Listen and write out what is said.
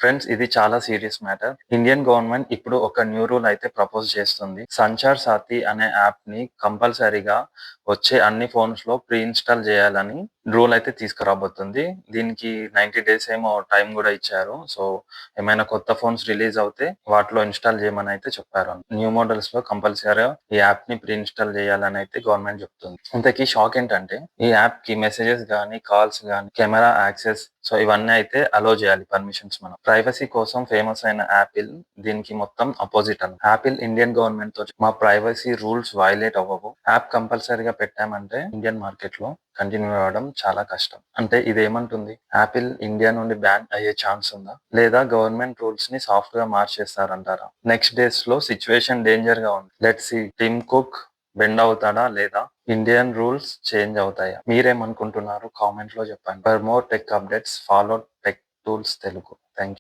Friends, ఇది చాలా serious matter. Indian government ఇప్పుడు ఒక న్యూ రూల్ అయితే ప్రపోజ్ చేస్తుంది. సంచార్ సాథి అనే యాప్ ని కంపల్సరీగా వచ్చే అన్ని ఫోన్స్ లో ప్రీ ఇన్స్టాల్ చేయాలని రూల్ అయితే తీసుకురాబోతుంది. దీనికి 90 డేస్ ఏమో టైం కూడా ఇచ్చారు. సో ఏమైనా కొత్త ఫోన్స్ రిలీజ్ అవుతే వాటిలో ఇన్స్టాల్ చేయమని అయితే చెప్పారు. న్యూ మోడల్స్ లో కంపల్సరీగా ఈ యాప్ ని ప్రీ ఇన్స్టాల్ చేయాలని అయితే గవర్నమెంట్ చెప్తుంది. ఇంతకీ షాక్ ఏంటంటే ఈ యాప్ కి మెసేజెస్ గానీ, కాల్స్ గానీ, కెమెరా యాక్సెస్, సో ఇవన్నీ అయితే అలో చేయాలి పర్మిషన్స్. మనం ప్రైవసీ కోసం ఫేమస్ అయిన యాపిల్ దీనికి మొత్తం అపోజిట్ అన్న. యాపిల్ ఇండియన్ గవర్నమెంట్ తో మా ప్రైవసీ రూల్స్ వైలేట్ అవ్వవు, యాప్ కంపల్సరీగా పెట్టామంటే ఇండియన్ మార్కెట్ లో కంటిన్యూ అవ్వడం చాలా కష్టం. అంటే ఇదేమంటుంది, యాపిల్ ఇండియా నుండి బ్యాన్ అయ్యే ఛాన్స్ ఉందా, లేదా గవర్నమెంట్ రూల్స్ ని సాఫ్ట్ గా మార్చేస్తారంటారా? నెక్స్ట్ డేస్ లో సిచ్యువేషన్ డేంజర్ గా ఉంది. Let's see Tim Cook bend అవుతాడా, లేదా ఇండియన్ రూల్స్ చేంజ్ అవుతాయా? మీరేమనుకుంటున్నారు? కామెంట్ లో చెప్పండి. For more tech updates follow tech tools Telugu. Thank you.